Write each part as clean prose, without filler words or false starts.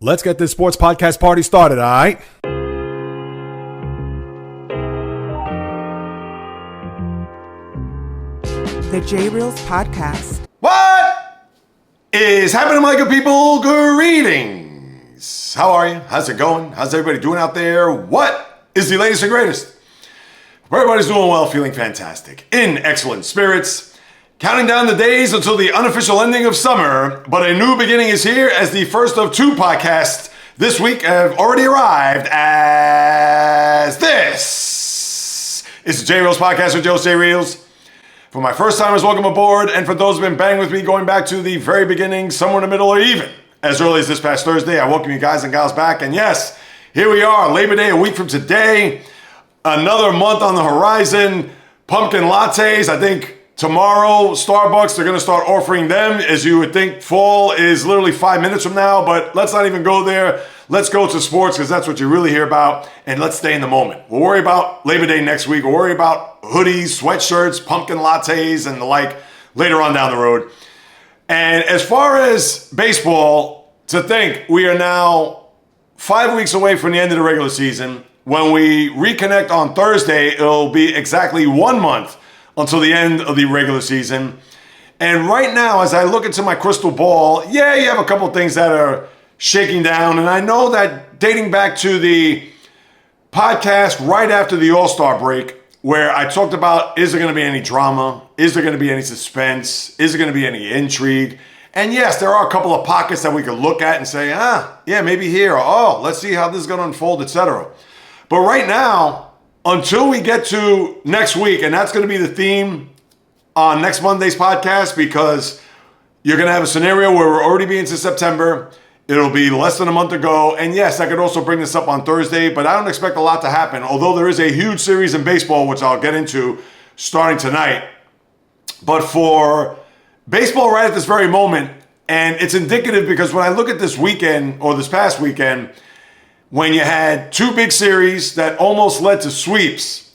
Let's get this sports podcast party started, all right? The JAYREELZ podcast. What is happening, my good people? Greetings. How are you? How's it going? How's everybody doing out there? What is the latest and greatest? Everybody's doing well, feeling fantastic, in excellent spirits, counting down the days until the unofficial ending of summer, but a new beginning is here as the first of two podcasts this week have already arrived as this is the JAYREELZ podcast with JAYREELZ. For my first timers, welcome aboard, and for those who've been banging with me going back to the very beginning, somewhere in the middle or even as early as this past Thursday, I welcome you guys and gals back, and yes, here we are, Labor Day, a week from today, another month on the horizon, pumpkin lattes. I think tomorrow, Starbucks, they're going to start offering them. As you would think, fall is literally 5 minutes from now, but let's not even go there. Let's go to sports because that's what you really hear about, and let's stay in the moment. We'll worry about Labor Day next week. We'll worry about hoodies, sweatshirts, pumpkin lattes, and the like later on down the road. And as far as baseball, to think we are now 5 weeks away from the end of the regular season. When we reconnect on Thursday, it'll be exactly 1 month until the end of the regular season. And right now, as I look into my crystal ball, you have a couple things that are shaking down. And I know that dating back to the podcast right after the All-Star break, where I talked about, is there going to be any drama? Is there going to be any suspense? Is there going to be any intrigue? And yes, there are a couple of pockets that we could look at and say, maybe here. Or, let's see how this is going to unfold, etc. But right now, until we get to next week, and that's going to be the theme on next Monday's podcast, because you're going to have a scenario where we're already being to September. It'll be less than a month ago. And yes, I could also bring this up on Thursday, but I don't expect a lot to happen, although there is a huge series in baseball, which I'll get into starting tonight. But for baseball right at this very moment, and it's indicative because when I look at this weekend, or this past weekend, when you had two big series that almost led to sweeps.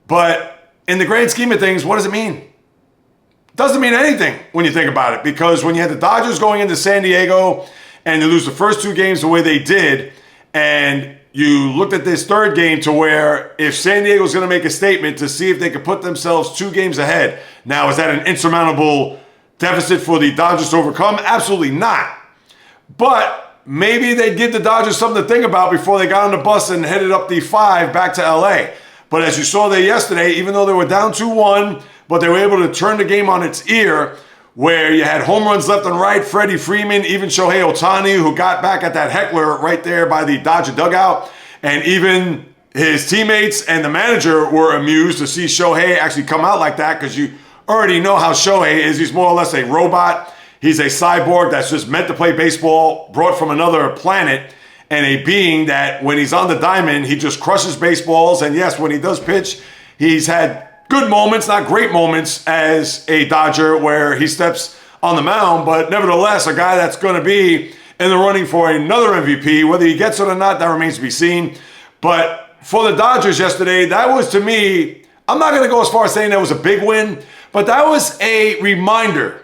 But in the grand scheme of things, what does it mean? Doesn't mean anything when you think about it, because when you had the Dodgers going into San Diego and they lose the first two games the way they did, and you looked at this third game to where if San Diego's going to make a statement to see if they could put themselves 2 games ahead. Now, is that an insurmountable deficit for the Dodgers to overcome? Absolutely not. But maybe they'd give the Dodgers something to think about before they got on the bus and headed up the 5 back to LA. But as you saw there yesterday, even though they were down 2-1, but they were able to turn the game on its ear, where you had home runs left and right, Freddie Freeman, even Shohei Ohtani, who got back at that heckler right there by the Dodger dugout. And even his teammates and the manager were amused to see Shohei actually come out like that, because you already know how Shohei is. He's more or less a robot. He's a cyborg that's just meant to play baseball, brought from another planet, and a being that when he's on the diamond, he just crushes baseballs. And yes, when he does pitch, he's had good moments, not great moments as a Dodger where he steps on the mound, but nevertheless, a guy that's going to be in the running for another MVP. Whether he gets it or not, that remains to be seen. But for the Dodgers yesterday, that was, to me, I'm not going to go as far as saying that was a big win, but that was a reminder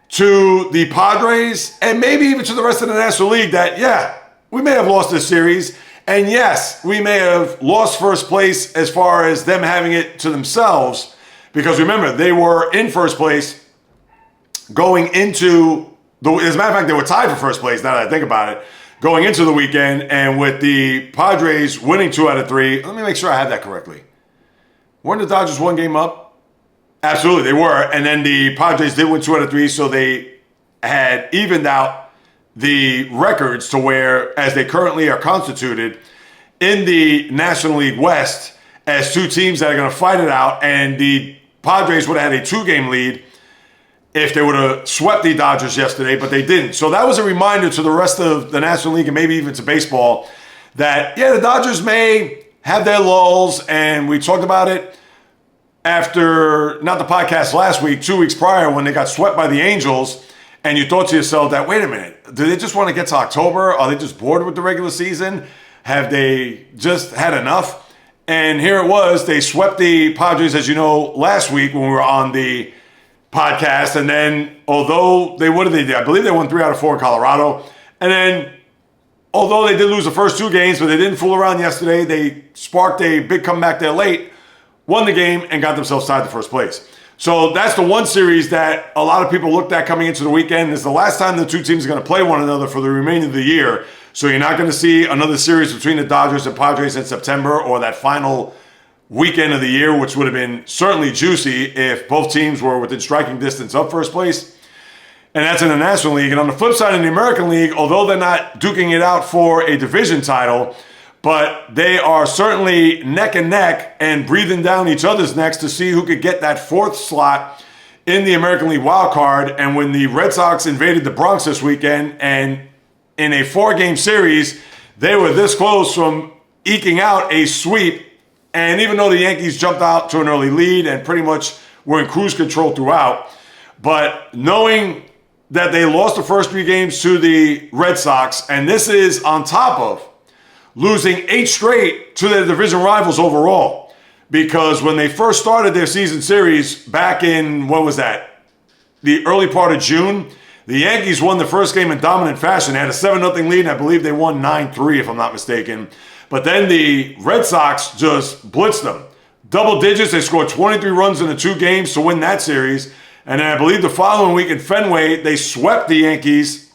to the Padres and maybe even to the rest of the National League that, we may have lost this series. And yes, we may have lost first place as far as them having it to themselves. Because remember, they were in first place going into as a matter of fact, they were tied for first place now that I think about it, going into the weekend. And with the Padres winning 2 out of 3, let me make sure I have that correctly. Weren't the Dodgers 1 game up? Absolutely, they were. And then the Padres did win 2 out of 3, so they had evened out the records to where, as they currently are constituted in the National League West, as 2 teams that are going to fight it out. And the Padres would have had a 2-game lead if they would have swept the Dodgers yesterday, but they didn't. So that was a reminder to the rest of the National League and maybe even to baseball that, the Dodgers may have their lulls. And we talked about it after, not the podcast last week, 2 weeks prior when they got swept by the Angels. And you thought to yourself that, wait a minute, do they just want to get to October? Are they just bored with the regular season? Have they just had enough? And here it was. They swept the Padres, as you know, last week when we were on the podcast. And then, although what did they do? I believe they won 3 out of 4 in Colorado. And then although they did lose the first 2 games, but they didn't fool around yesterday. They sparked a big comeback there late, won the game, and got themselves tied to first place. So that's the one series that a lot of people looked at coming into the weekend. This is the last time the 2 teams are going to play one another for the remainder of the year. So you're not going to see another series between the Dodgers and Padres in September or that final weekend of the year, which would have been certainly juicy if both teams were within striking distance of first place. And that's in the National League. And on the flip side, in the American League, although they're not duking it out for a division title, but they are certainly neck and neck and breathing down each other's necks to see who could get that 4th slot in the American League wild card. And when the Red Sox invaded the Bronx this weekend, and in a 4-game series, they were this close from eking out a sweep. And even though the Yankees jumped out to an early lead and pretty much were in cruise control throughout, but knowing that they lost the first 3 games to the Red Sox, and this is on top of losing 8 straight to their division rivals overall. Because when they first started their season series back in, what was that? The early part of June, the Yankees won the first game in dominant fashion. They had a 7-0 lead, and I believe they won 9-3, if I'm not mistaken. But then the Red Sox just blitzed them. Double digits, they scored 23 runs in the 2 games to win that series. And then I believe the following week in Fenway, they swept the Yankees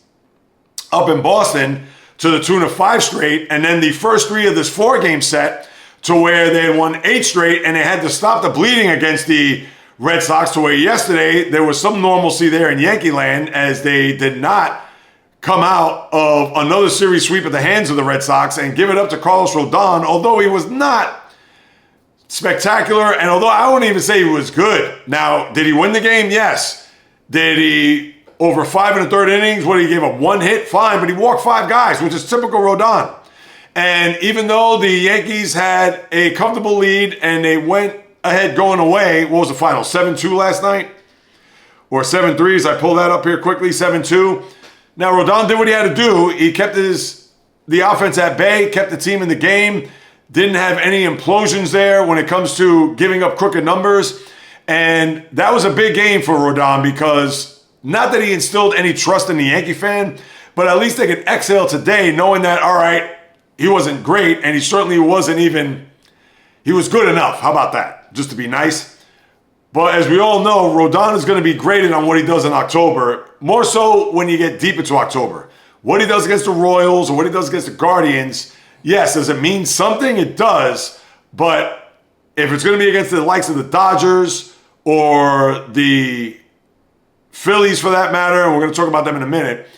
up in Boston to the tune of 5 straight. And then the first 3 of this 4-game set to where they had won 8 straight, and they had to stop the bleeding against the Red Sox, to where yesterday there was some normalcy there in Yankee land, as they did not come out of another series sweep at the hands of the Red Sox and give it up to Carlos Rodon, although he was not spectacular, and although I wouldn't even say he was good. Now, did he win the game? Yes. Did he, over 5 1/3 innings, what, he gave up 1 hit? Fine, but he walked 5 guys, which is typical Rodon. And even though the Yankees had a comfortable lead and they went ahead going away, what was the final, 7-2 last night? Or 7-3, as I pull that up here quickly, 7-2. Now, Rodon did what he had to do. He kept the offense at bay, kept the team in the game, didn't have any implosions there when it comes to giving up crooked numbers. And that was a big game for Rodon, because not that he instilled any trust in the Yankee fan, but at least they could exhale today knowing that, all right, he wasn't great, and he certainly wasn't even, he was good enough. How about that? Just to be nice. But as we all know, Rodon is going to be graded on what he does in October, more so when you get deep into October. What he does against the Royals or what he does against the Guardians, yes, does it mean something? It does. But if it's going to be against the likes of the Dodgers or the Phillies, for that matter, and we're going to talk about them in a minute,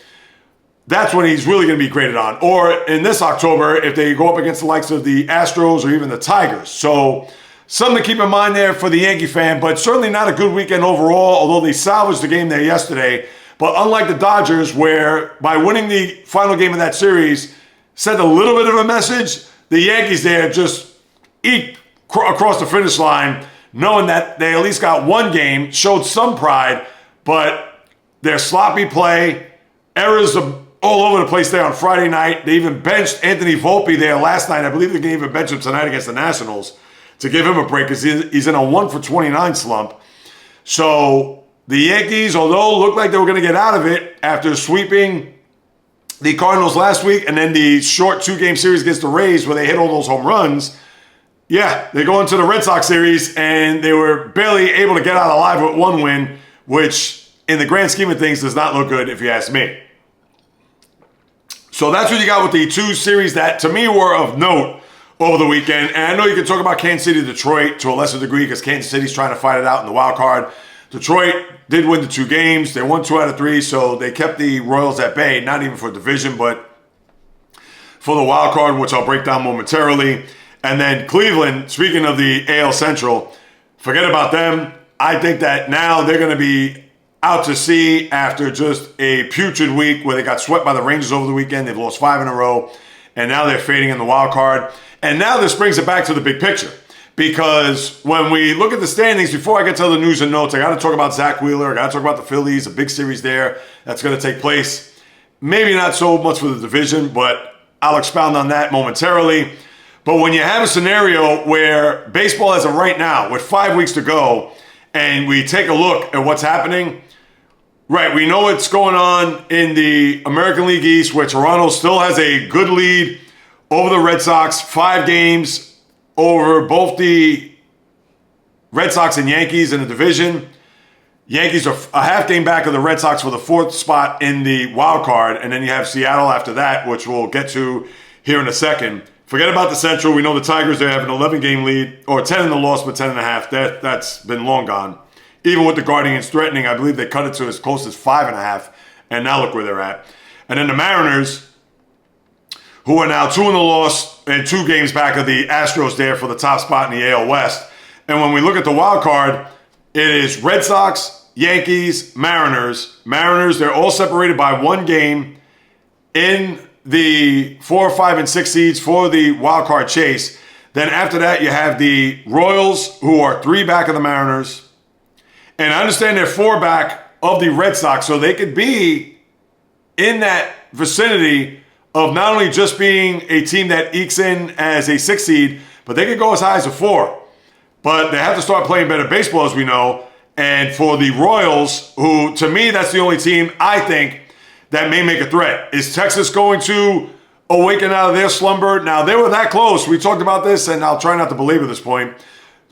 that's when he's really going to be graded on. Or in this October, if they go up against the likes of the Astros or even the Tigers. So something to keep in mind there for the Yankee fan, but certainly not a good weekend overall, although they salvaged the game there yesterday. But unlike the Dodgers, where by winning the final game of that series, sent a little bit of a message, the Yankees there just eat across the finish line, knowing that they at least got 1 game, showed some pride, but their sloppy play, errors all over the place there on Friday night. They even benched Anthony Volpe there last night. I believe they can even bench him tonight against the Nationals to give him a break, because he's in a 1-for-29 slump. So the Yankees, although looked like they were going to get out of it after sweeping the Cardinals last week and then the short 2-game series against the Rays where they hit all those home runs, yeah, they go into the Red Sox series and they were barely able to get out alive with 1 win, which in the grand scheme of things does not look good if you ask me. So that's what you got with the 2 series that, to me, were of note over the weekend. And I know you can talk about Kansas City, Detroit to a lesser degree, because Kansas City's trying to fight it out in the wild card. Detroit did win the 2 games. They won 2 out of 3, so they kept the Royals at bay, not even for division, but for the wild card, which I'll break down momentarily. And then Cleveland, speaking of the AL Central, forget about them. I think that now they're going to be out to sea after just a putrid week where they got swept by the Rangers over the weekend. They've lost 5 in a row, and now they're fading in the wild card. And now this brings it back to the big picture, because when we look at the standings, before I get to the news and notes, I got to talk about Zack Wheeler. I got to talk about the Phillies, a big series there that's going to take place. Maybe not so much for the division, but I'll expound on that momentarily. But when you have a scenario where baseball as of right now, with 5 weeks to go, and we take a look at what's happening, Right, we know what's going on in the American League East, where Toronto still has a good lead over the Red Sox, 5 games over both the Red Sox and Yankees in the division. Yankees are a half game back of the Red Sox for the 4th spot in the wild card, and then you have Seattle after that, which we'll get to here in a second. Forget about the Central. We know the Tigers, they have an 11-game lead, or 10 in the loss, but 10 and a half. That's been long gone. Even with the Guardians threatening, I believe they cut it to as close as 5.5, and now look where they're at. And then the Mariners, who are now 2 in the loss and 2 games back of the Astros there for the top spot in the AL West. And when we look at the wild card, it is Red Sox, Yankees, Mariners. Mariners, they're all separated by 1 game in the 4, 5, and 6 seeds for the wild card chase. Then after that, you have the Royals, who are 3 back of the Mariners. And I understand they're 4 back of the Red Sox, so they could be in that vicinity of not only just being a team that ekes in as a 6 seed, but they could go as high as a 4. But they have to start playing better baseball, as we know. And for the Royals, who, to me, that's the only team I think that may make a threat. Is Texas going to awaken out of their slumber? Now, they were that close. We talked about this, and I'll try not to belabor this point,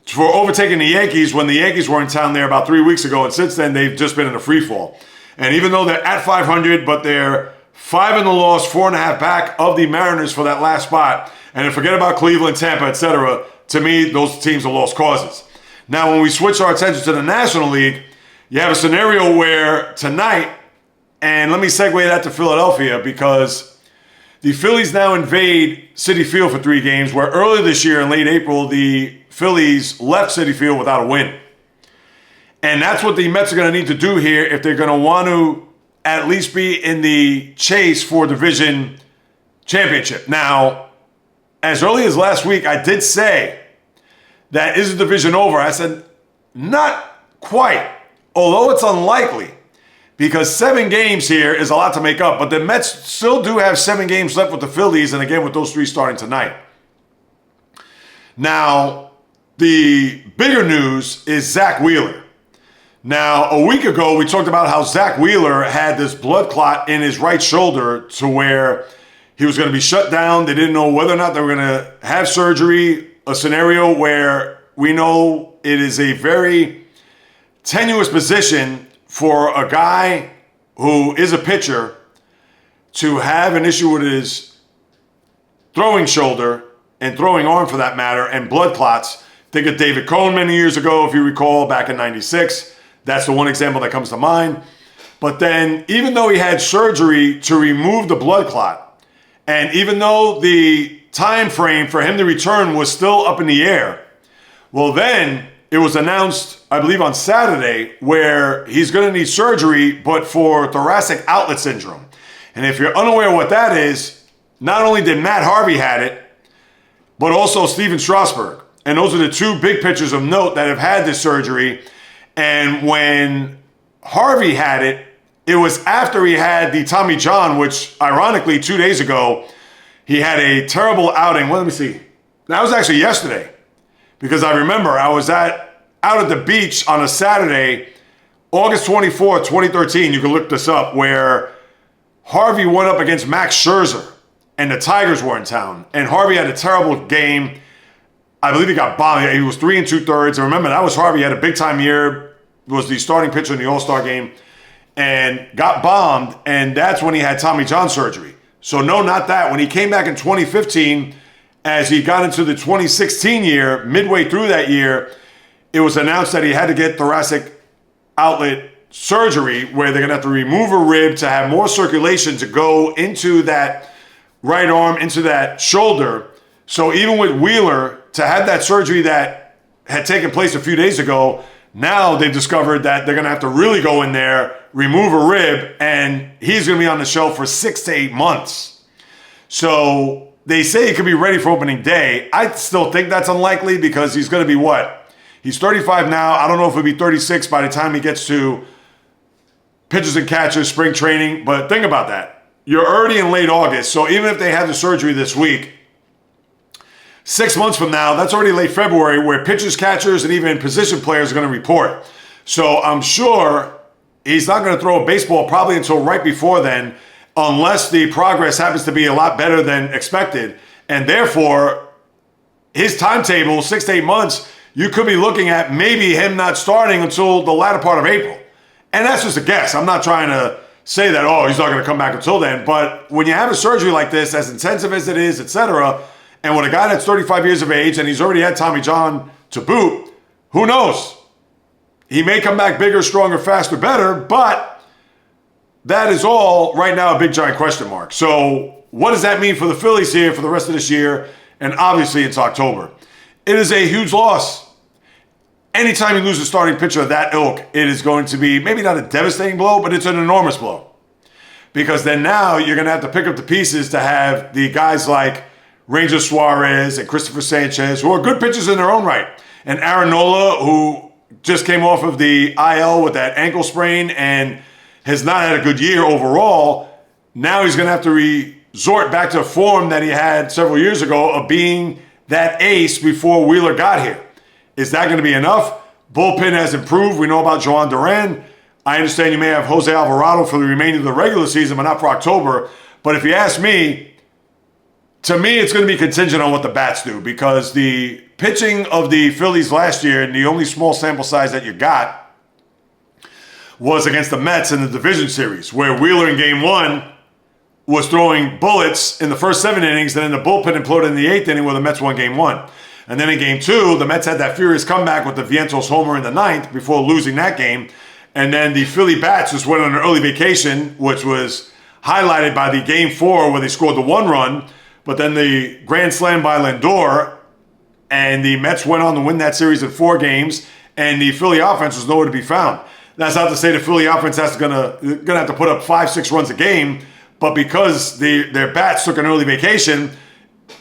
for overtaking the Yankees when the Yankees were in town there about 3 weeks ago. And since then, they've just been in a free fall. And even though they're at 500, but they're 5 in the loss, 4.5 back of the Mariners for that last spot. And then forget about Cleveland, Tampa, etc. To me, those teams are lost causes. Now, when we switch our attention to the National League, you have a scenario where tonight, and let me segue that to Philadelphia, because the Phillies now invade Citi Field for 3 games, where earlier this year in late April, the Phillies left Citi Field without a win. And that's what the Mets are going to need to do here if they're going to want to at least be in the chase for division championship. Now, as early as last week, I did say that is the division over. I said, not quite, although it's unlikely, because 7 games here is a lot to make up. But the Mets still do have 7 games left with the Phillies, and again with those 3 starting tonight. Now, the bigger news is Zack Wheeler. Now, a week ago, we talked about how Zack Wheeler had this blood clot in his right shoulder to where he was going to be shut down. They didn't know whether or not they were going to have surgery, a scenario where we know it is a very tenuous position for a guy who is a pitcher to have an issue with his throwing shoulder and throwing arm for that matter, and blood clots. Think of David Cohn many years ago, if you recall, back in '96. That's the one example that comes to mind. But then, even though he had surgery to remove the blood clot, and even though the time frame for him to return was still up in the air, well then, it was announced, I believe on Saturday, where he's going to need surgery, but for thoracic outlet syndrome. And if you're unaware what that is, not only did Matt Harvey had it, but also Steven Strasburg. And those are the 2 big pitchers of note that have had this surgery. And when Harvey had it, it was after he had the Tommy John, which ironically 2 days ago, he had a terrible outing. Well, let me see. That was actually yesterday. Because I remember I was out at the beach on a Saturday, August 24th, 2013. You can look this up, where Harvey went up against Max Scherzer and the Tigers were in town. And Harvey had a terrible game. I believe he got bombed. He was 3 2/3. And remember, that was Harvey. He had a big time year. Was the starting pitcher in the All-Star game. And got bombed. And that's when he had Tommy John surgery. So no, not that. When he came back in 2015, as he got into the 2016 year, midway through that year, it was announced that he had to get thoracic outlet surgery, where they're going to have to remove a rib to have more circulation to go into that right arm, into that shoulder. So even with Wheeler, to have that surgery that had taken place a few days ago, now they've discovered that they're going to have to really go in there, remove a rib, and he's going to be on the shelf for 6 to 8 months. So they say he could be ready for opening day. I still think that's unlikely, because he's going to be what? He's 35 now. I don't know if he'll be 36 by the time he gets to pitchers and catchers, spring training. But think about that. You're already in late August. So even if they have the surgery this week, 6 months from now, that's already late February, where pitchers, catchers, and even position players are going to report. So I'm sure he's not going to throw a baseball probably until right before then, unless the progress happens to be a lot better than expected. And therefore, his timetable, 6 to 8 months, you could be looking at maybe him not starting until the latter part of April. And that's just a guess. I'm not trying to say that, oh, he's not going to come back until then. But when you have a surgery like this, as intensive as it is, etc., and with a guy that's 35 years of age and he's already had Tommy John to boot, who knows? He may come back bigger, stronger, faster, better, but that is all right now a big giant question mark. So what does that mean for the Phillies here for the rest of this year? And obviously it's October. It is a huge loss. Anytime you lose a starting pitcher of that ilk, it is going to be maybe not a devastating blow, but it's an enormous blow. Because then now you're going to have to pick up the pieces to have the guys like Ranger Suarez and Christopher Sanchez, who are good pitchers in their own right. And Aaron Nola, who just came off of the IL with that ankle sprain and has not had a good year overall. Now he's going to have to resort back to a form that he had several years ago of being that ace before Wheeler got here. Is that going to be enough? Bullpen has improved. We know about Joan Duran. I understand you may have Jose Alvarado for the remainder of the regular season, but not for October. But if you ask me, to me, it's going to be contingent on what the bats do, because the pitching of the Phillies last year, and the only small sample size that you got, was against the Mets in the division series, where Wheeler in game 1 was throwing bullets in the first 7 innings, then the bullpen imploded in the 8th inning where the Mets won game 1. And then in game 2, the Mets had that furious comeback with the Vientos homer in the 9th before losing that game. And then the Philly bats just went on an early vacation, which was highlighted by the game 4 where they scored the 1 run. But then the grand slam by Lindor, and the Mets went on to win that series in 4 games, and the Philly offense was nowhere to be found. That's not to say the Philly offense is gonna have to put up 5-6 runs a game, but because their bats took an early vacation,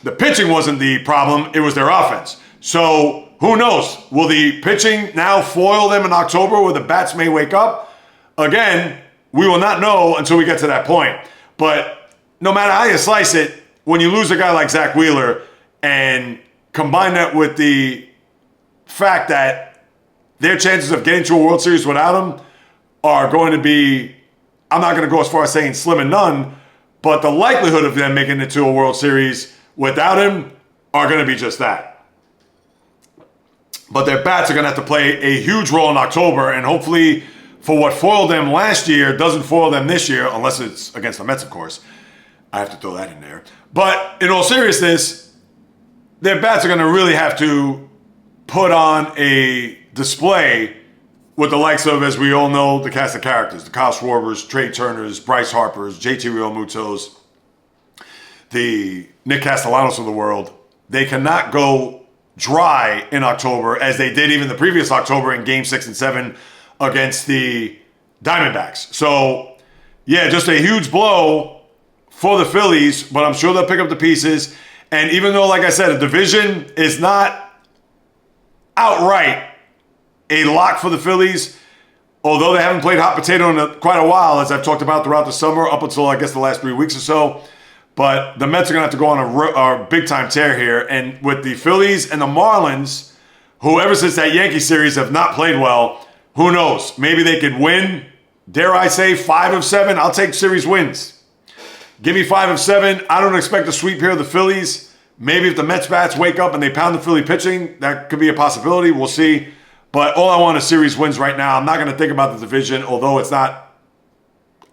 the pitching wasn't the problem, it was their offense. So who knows? Will the pitching now foil them in October where the bats may wake up? Again, we will not know until we get to that point. But no matter how you slice it, when you lose a guy like Zack Wheeler and combine that with the fact that their chances of getting to a World Series without him are going to be, I'm not going to go as far as saying slim and none, but the likelihood of them making it to a World Series without him are going to be just that. But their bats are going to have to play a huge role in October, and hopefully for what foiled them last year doesn't foil them this year, unless it's against the Mets, of course. I have to throw that in there. But in all seriousness, their bats are going to really have to put on a display with the likes of, as we all know, the cast of characters, the Kyle Schwarbers, Trey Turners, Bryce Harpers, JT Realmutos, the Nick Castellanos of the world. They cannot go dry in October as they did even the previous October in Game 6 and 7 against the Diamondbacks. So, yeah, just a huge blow for the Phillies, but I'm sure they'll pick up the pieces. And even though, like I said, a division is not outright a lock for the Phillies, although they haven't played hot potato in quite a while, as I've talked about throughout the summer, up until, I guess, the last 3 weeks or so. But the Mets are going to have to go on a big-time tear here. And with the Phillies and the Marlins, who ever since that Yankee series have not played well, who knows? Maybe they could win, dare I say, 5 of 7. I'll take series wins. Give me 5 of 7. I don't expect a sweep here of the Phillies. Maybe if the Mets bats wake up and they pound the Philly pitching, that could be a possibility. We'll see. But all I want is series wins right now. I'm not going to think about the division, although it's not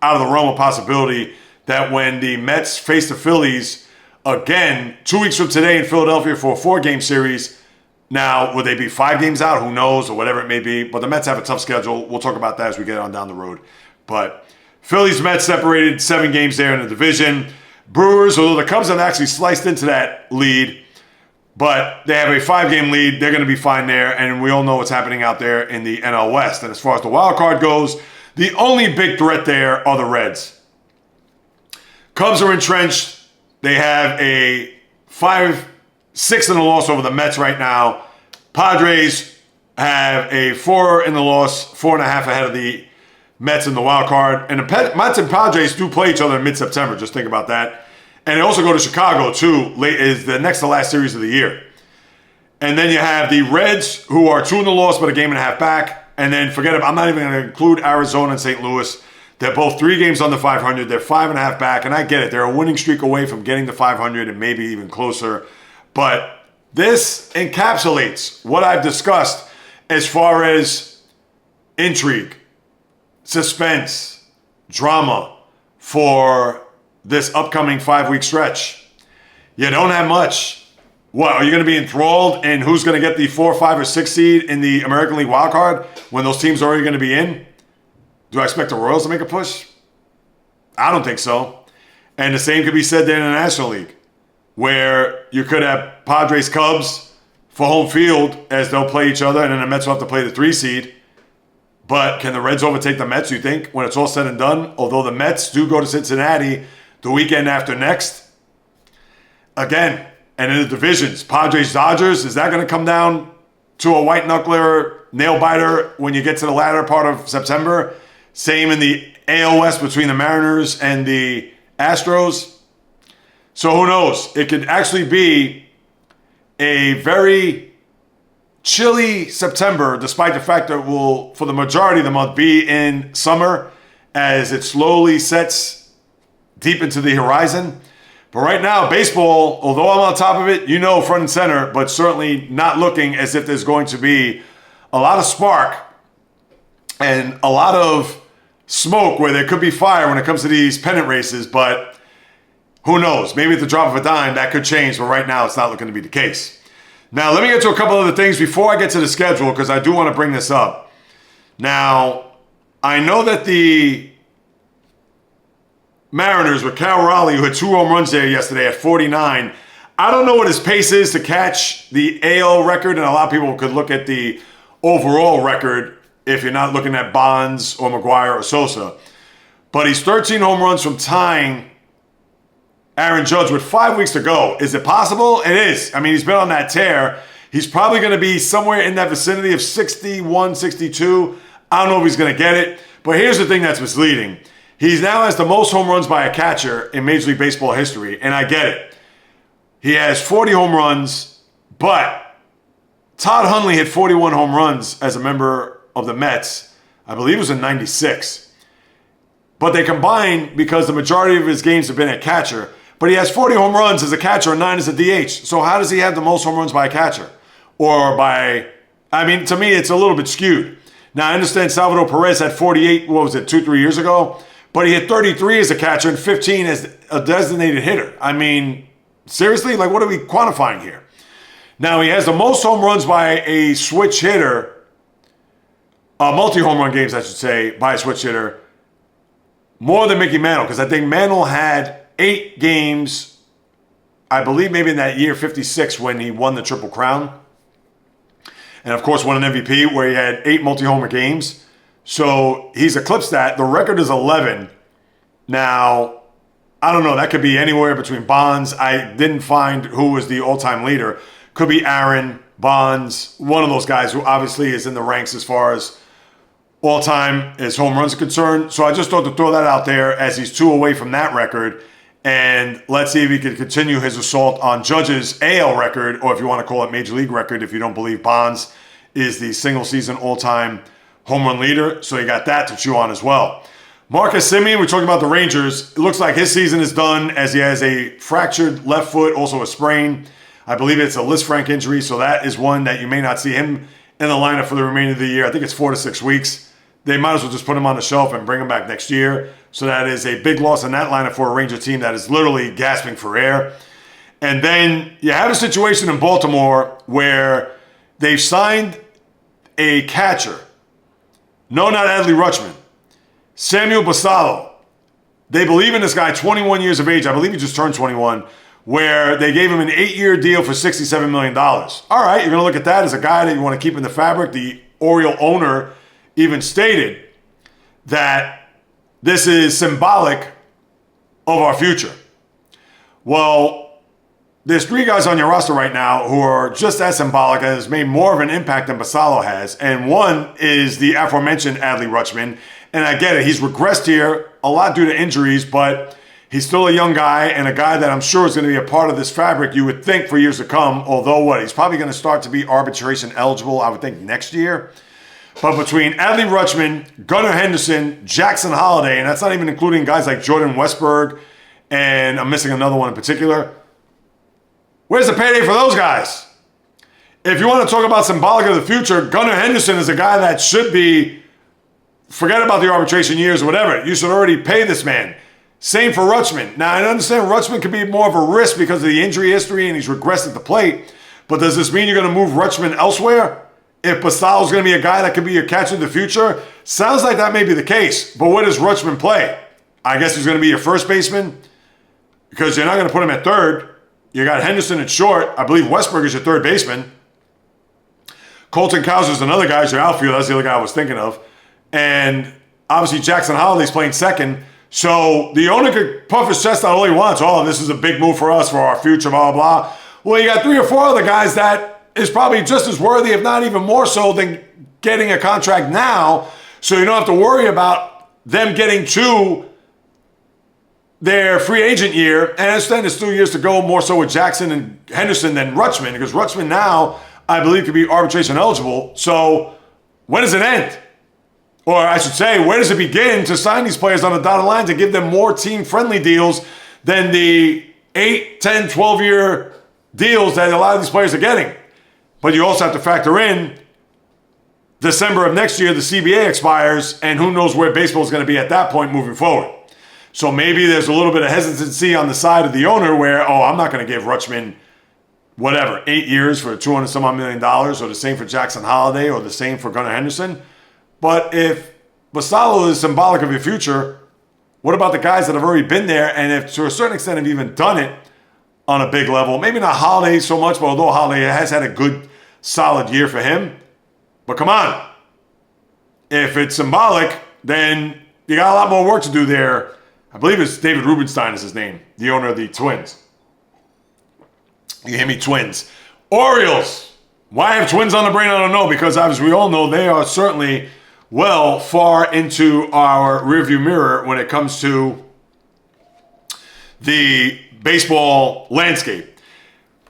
out of the realm of possibility that when the Mets face the Phillies again 2 weeks from today in Philadelphia for a 4-game series, now, would they be 5 games out? Who knows, or whatever it may be. But the Mets have a tough schedule. We'll talk about that as we get on down the road. But Phillies, Mets separated 7 games there in the division. Brewers, although the Cubs have actually sliced into that lead, but they have a 5-game lead. They're going to be fine there. And we all know what's happening out there in the NL West. And as far as the wild card goes, the only big threat there are the Reds. Cubs are entrenched. They have a 5-6 in the loss over the Mets right now. Padres have a 4 in the loss, 4.5 ahead of the Mets in the wild card. And the Mets and Padres do play each other in mid-September. Just think about that. And they also go to Chicago, too. Is the next to last series of the year. And then you have the Reds, who are 2 in the loss, but a 1.5 games back. And then forget it. I'm not even going to include Arizona and St. Louis. They're both 3 games under 500. They're 5.5 back, and I get it. They're a winning streak away from getting to 500 and maybe even closer. But this encapsulates what I've discussed as far as intrigue, suspense, drama for this upcoming 5-week stretch. You don't have much. What, are you going to be enthralled in who's going to get the 4, 5, or 6 seed in the American League wildcard when those teams are already going to be in? Do I expect the Royals to make a push? I don't think so. And the same could be said there in the National League, where you could have Padres Cubs for home field as they'll play each other, and then the Mets will have to play the 3 seed. But can the Reds overtake the Mets, you think, when it's all said and done? Although the Mets do go to Cincinnati the weekend after next. Again, and in the divisions, Padres-Dodgers, is that going to come down to a white knuckler, nail-biter when you get to the latter part of September? Same in the AL West between the Mariners and the Astros. So who knows? It could actually be a very chilly September, despite the fact that it will, for the majority of the month, be in summer as it slowly sets deep into the horizon. But right now, baseball, although I'm on top of it, front and center, but certainly not looking as if there's going to be a lot of spark and a lot of smoke where there could be fire when it comes to these pennant races. But who knows? Maybe at the drop of a dime, that could change. But right now, it's not looking to be the case. Now, let me get to a couple other things before I get to the schedule, because I do want to bring this up. Now, I know that the Mariners with Cal Raleigh, who had 2 home runs there yesterday at 49. I don't know what his pace is to catch the AL record, and a lot of people could look at the overall record if you're not looking at Bonds or McGuire or Sosa. But he's 13 home runs from tying Aaron Judge with 5 weeks to go. Is it possible? It is. I mean, he's been on that tear. He's probably going to be somewhere in that vicinity of 61, 62. I don't know if he's going to get it. But here's the thing that's misleading. He now has the most home runs by a catcher in Major League Baseball history, and I get it. He has 40 home runs, but Todd Hundley hit 41 home runs as a member of the Mets. I believe it was in 96. But they combined because the majority of his games have been at catcher. But he has 40 home runs as a catcher and 9 as a DH. So how does he have the most home runs by a catcher? To me, it's a little bit skewed. Now, I understand Salvador Perez had 48, 2-3 years ago? But he hit 33 as a catcher and 15 as a designated hitter. I mean, seriously? Like, what are we quantifying here? Now, he has the most home runs by a switch hitter, multi-home run games, I should say, by a switch hitter, more than Mickey Mantle, because I think Mantle had 8 games, I believe maybe in that year 56 when he won the Triple Crown. And, of course, won an MVP where he had 8 multi-homer games. So he's eclipsed that. The record is 11. Now, I don't know. That could be anywhere between Bonds. I didn't find who was the all-time leader. Could be Aaron, Bonds, one of those guys who obviously is in the ranks as far as all-time as home runs are concerned. So I just thought to throw that out there as he's 2 away from that record. And let's see if he can continue his assault on Judge's AL record, or if you want to call it Major League record, if you don't believe Bonds is the single-season all-time home run leader. So you got that to chew on as well. Marcus Semien, we're talking about the Rangers. It looks like his season is done as he has a fractured left foot, also a sprain. I believe it's a Lisfranc injury, so that is one that you may not see him in the lineup for the remainder of the year. I think it's 4 to 6 weeks. They might as well just put him on the shelf and bring him back next year. So that is a big loss in that lineup for a Ranger team that is literally gasping for air. And then you have a situation in Baltimore where they've signed a catcher. No, not Adley Rutschman. Samuel Basallo. They believe in this guy, 21 years of age. I believe he just turned 21, where they gave him an 8-year deal for $67 million. All right, you're going to look at that as a guy that you want to keep in the fabric. The Oriole owner even stated that this is symbolic of our future. Well, there's 3 guys on your roster right now who are just as symbolic and has made more of an impact than Basallo has. And one is the aforementioned Adley Rutschman. And I get it. He's regressed here a lot due to injuries, but he's still a young guy and a guy that I'm sure is going to be a part of this fabric, you would think, for years to come. Although he's probably going to start to be arbitration eligible, I would think, next year. But between Adley Rutschman, Gunnar Henderson, Jackson Holiday, and that's not even including guys like Jordan Westberg, and I'm missing another one in particular, where's the payday for those guys? If you want to talk about symbolic of the future, Gunnar Henderson is a guy that should be, forget about the arbitration years or whatever, you should already pay this man. Same for Rutschman. Now, I understand Rutschman could be more of a risk because of the injury history and he's regressed at the plate, but does this mean you're going to move Rutschman elsewhere? If Basal's going to be a guy that could be your catcher in the future, sounds like that may be the case. But where does Rutschman play? I guess he's going to be your first baseman because you're not going to put him at third. You got Henderson at short. I believe Westberg is your third baseman. Colton Cowser is another guy, your outfielder. That's the other guy I was thinking of. And obviously Jackson Holiday's playing second. So the owner could puff his chest out all he wants. Oh, this is a big move for us, for our future, blah, blah, blah. Well, you got 3 or 4 other guys that is probably just as worthy, if not even more so, than getting a contract now. So you don't have to worry about them getting to their free agent year. And I understand there's still years to go, more so with Jackson and Henderson than Rutschman, because Rutschman now, I believe, could be arbitration eligible. So when does it end? Or I should say, where does it begin to sign these players on the dotted line to give them more team-friendly deals than the 8, 10, 12-year deals that a lot of these players are getting? But you also have to factor in December of next year, the CBA expires, and who knows where baseball is going to be at that point moving forward. So maybe there's a little bit of hesitancy on the side of the owner where, oh, I'm not going to give Rutschman, whatever, 8 years for $200-some-odd million, or the same for Jackson Holiday, or the same for Gunnar Henderson. But if Basalo is symbolic of your future, what about the guys that have already been there and if to a certain extent have even done it on a big level? Maybe not Holiday so much, but although Holiday has had a good, solid year for him. But come on. If it's symbolic, then you got a lot more work to do there. I believe it's David Rubenstein is his name, the owner of the Twins. You hear me, Twins. Orioles. Why have Twins on the brain? I don't know, because as we all know, they are certainly well far into our rearview mirror when it comes to the baseball landscape.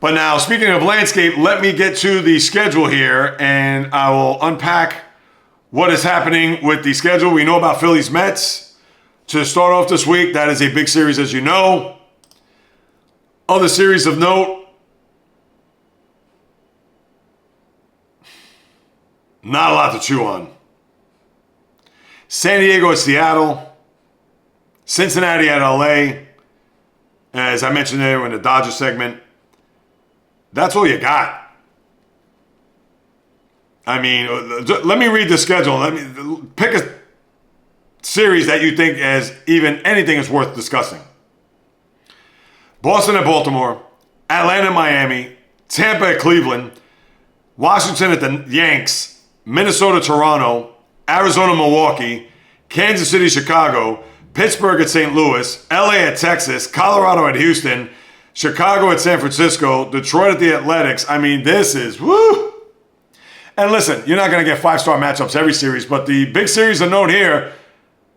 But now, speaking of landscape, let me get to the schedule here, and I will unpack what is happening with the schedule. We know about Phillies Mets to start off this week. That is a big series, as you know. Other series of note, not a lot to chew on. San Diego at Seattle, Cincinnati at LA. As I mentioned there in the Dodgers segment, that's all you got. I mean, let me read the schedule. Let me pick a series that you think as even anything is worth discussing. Boston at Baltimore, Atlanta at Miami, Tampa at Cleveland, Washington at the Yanks, Minnesota, Toronto, Arizona, Milwaukee, Kansas City, Chicago, Pittsburgh at St. Louis, LA at Texas, Colorado at Houston, Chicago at San Francisco, Detroit at the Athletics. I mean, this is woo. And listen, you're not going to get 5-star matchups every series, but the big series of note here,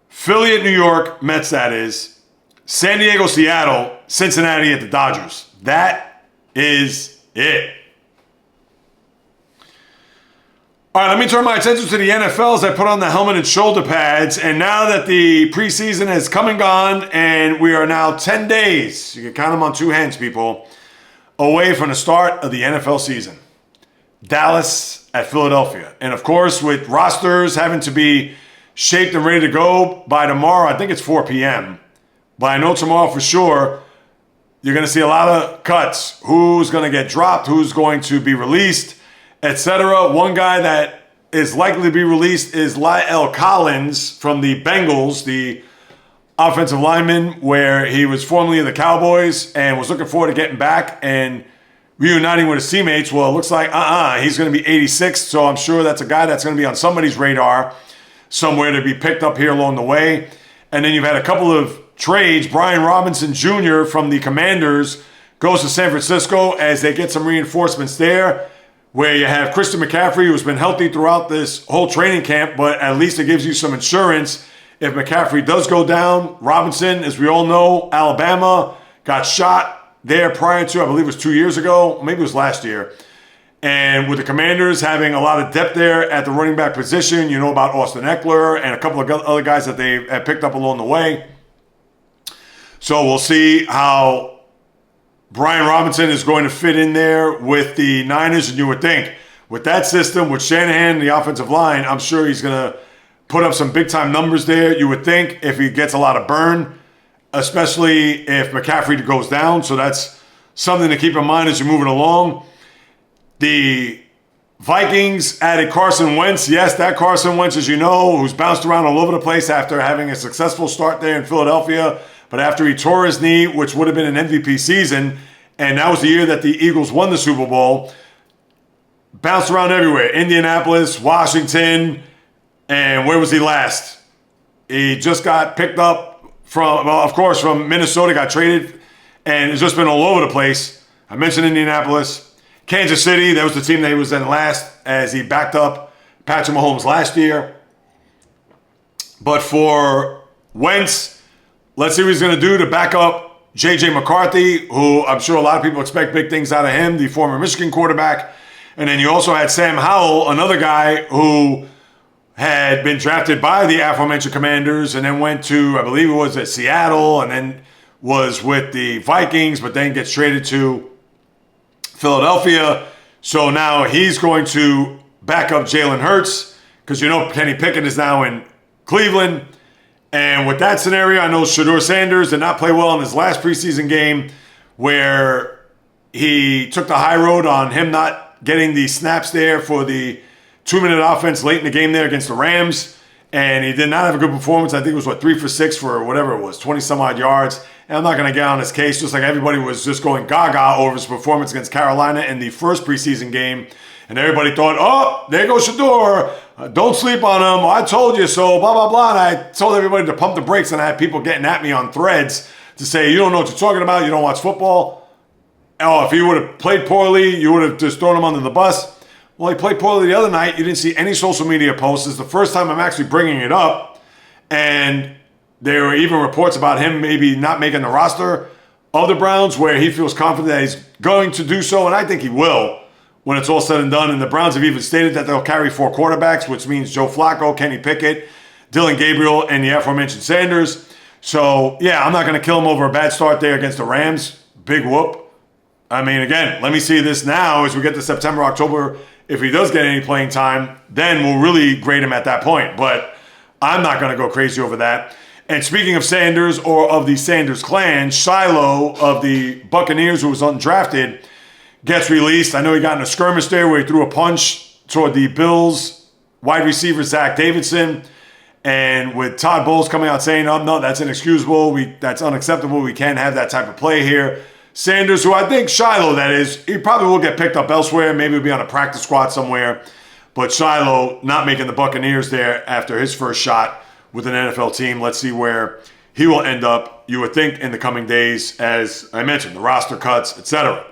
Philly at New York, Mets that is, San Diego, Seattle, Cincinnati at the Dodgers. That is it. All right, let me turn my attention to the NFL as I put on the helmet and shoulder pads. And now that the preseason has come and gone, and we are now 10 days, you can count them on 2 hands, people, away from the start of the NFL season. Dallas at Philadelphia. And of course, with rosters having to be shaped and ready to go by tomorrow, I think it's 4 p.m. But I know tomorrow for sure, you're going to see a lot of cuts. Who's going to get dropped, who's going to be released, etc. One guy that is likely to be released is La'el Collins from the Bengals, the offensive lineman, where he was formerly in the Cowboys and was looking forward to getting back and reuniting with his teammates. Well, it looks like he's going to be 86, so I'm sure that's a guy that's going to be on somebody's radar somewhere to be picked up here along the way. And then you've had a couple of trades. Brian Robinson Jr. from the Commanders goes to San Francisco as they get some reinforcements there, where you have Christian McCaffrey, who's been healthy throughout this whole training camp, but at least it gives you some insurance if McCaffrey does go down. Robinson, as we all know, Alabama, got shot there prior to, I believe it was 2 years ago, maybe it was last year. And with the Commanders having a lot of depth there at the running back position, you know about Austin Eckler and a couple of other guys that they have picked up along the way. So we'll see how Brian Robinson is going to fit in there with the Niners. And you would think with that system, with Shanahan and the offensive line, I'm sure he's going to put up some big-time numbers there. You would think if he gets a lot of burn, especially if McCaffrey goes down. So that's something to keep in mind as you're moving along. The Vikings added Carson Wentz. Yes, that Carson Wentz, as you know, who's bounced around all over the place after having a successful start there in Philadelphia. But after he tore his knee, which would have been an MVP season, and that was the year that the Eagles won the Super Bowl, bounced around everywhere. Indianapolis, Washington, and where was he last? He just got picked up from, well, of course, from Minnesota, got traded, and it's just been all over the place. I mentioned Indianapolis. Kansas City, that was the team that he was in last as he backed up Patrick Mahomes last year. But for Wentz, let's see what he's going to do to back up J.J. McCarthy, who I'm sure a lot of people expect big things out of him, the former Michigan quarterback. And then you also had Sam Howell, another guy who had been drafted by the aforementioned Commanders and then went to, I believe it was at Seattle, and then was with the Vikings, but then gets traded to Philadelphia. So now he's going to back up Jalen Hurts because you know Kenny Pickett is now in Cleveland. And with that scenario, I know Shedeur Sanders did not play well in his last preseason game where he took the high road on him not getting the snaps there for the 2-minute offense late in the game there against the Rams. And he did not have a good performance. I think it was, 3 for 6 for whatever it was, 20-some-odd yards. And I'm not going to get on his case, just like everybody was just going gaga over his performance against Carolina in the first preseason game. And everybody thought, oh, there goes Shedeur. Don't sleep on him. I told you so, blah, blah, blah. And I told everybody to pump the brakes, and I had people getting at me on threads to say, you don't know what you're talking about. You don't watch football. Oh, if he would have played poorly, you would have just thrown him under the bus. Well, he played poorly the other night. You didn't see any social media posts. It's the first time I'm actually bringing it up. And there were even reports about him maybe not making the roster of the Browns where he feels confident that he's going to do so. And I think he will when it's all said and done. And the Browns have even stated that they'll carry 4 quarterbacks, which means Joe Flacco, Kenny Pickett, Dylan Gabriel, and the aforementioned Sanders. So, yeah, I'm not going to kill him over a bad start there against the Rams. Big whoop. I mean, again, let me see this now as we get to September, October. If he does get any playing time, then we'll really grade him at that point. But I'm not going to go crazy over that. And speaking of Sanders or of the Sanders clan, Shiloh of the Buccaneers, who was undrafted, gets released. I know he got in a skirmish there where he threw a punch toward the Bills wide receiver Zach Davidson. And with Todd Bowles coming out saying, oh, no, that's inexcusable. That's unacceptable. We can't have that type of play here. Sanders, who I think Shiloh, that is, he probably will get picked up elsewhere. Maybe he'll be on a practice squad somewhere. But Shiloh not making the Buccaneers there after his first shot with an NFL team. Let's see where he will end up, you would think, in the coming days, as I mentioned, the roster cuts, etc.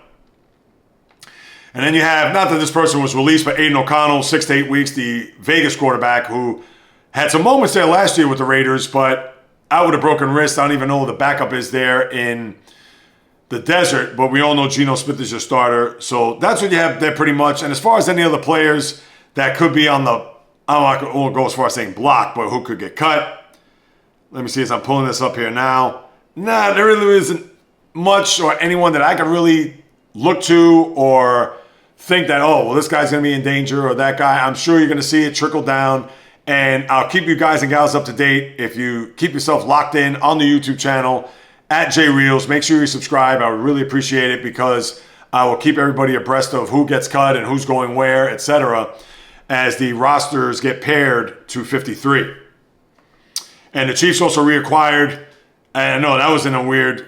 And then you have, not that this person was released, but Aiden O'Connell, 6 to 8 weeks, the Vegas quarterback, who had some moments there last year with the Raiders, but out with a broken wrist. I don't even know who the backup is there in the desert, but we all know Geno Smith is your starter. So that's what you have there pretty much. And as far as any other players that could be on the, I won't go as far as saying block, but who could get cut. Let me see as I'm pulling this up here now. Nah, there really isn't much or anyone that I could really look to or think that, oh, well, this guy's going to be in danger or that guy. I'm sure you're going to see it trickle down. And I'll keep you guys and gals up to date if you keep yourself locked in on the YouTube channel at JAYREELZ. Make sure you subscribe. I would really appreciate it because I will keep everybody abreast of who gets cut and who's going where, etc., as the rosters get paired to 53. And the Chiefs also reacquired, and I know that was in a weird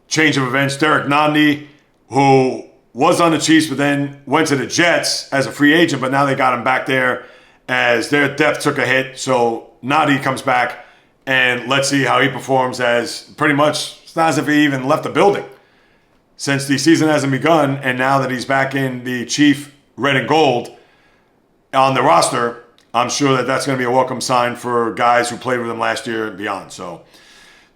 change of events, Derek Nandi, who was on the Chiefs but then went to the Jets as a free agent, but now they got him back there as their depth took a hit. So Nandi comes back, and let's see how he performs, as pretty much it's not as if he even left the building since the season hasn't begun. And now that he's back in the Chief red and gold on the roster, I'm sure that that's going to be a welcome sign for guys who played with him last year and beyond. So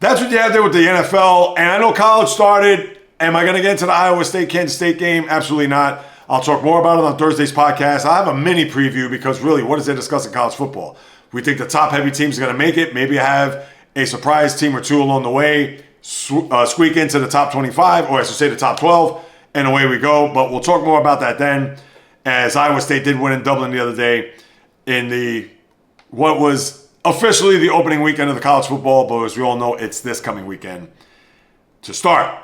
that's what you have there with the NFL. And I know college started. Am I going to get into the Iowa State-Kansas State game? Absolutely not. I'll talk more about it on Thursday's podcast. I'll have a mini preview because really, what is there discussing college football? We think the top-heavy team's going to make it. Maybe I have a surprise team or two along the way, squeak into the top 25, or I should say the top 12, and away we go. But we'll talk more about that then, as Iowa State did win in Dublin the other day in what was officially the opening weekend of the college football, but as we all know, it's this coming weekend to start.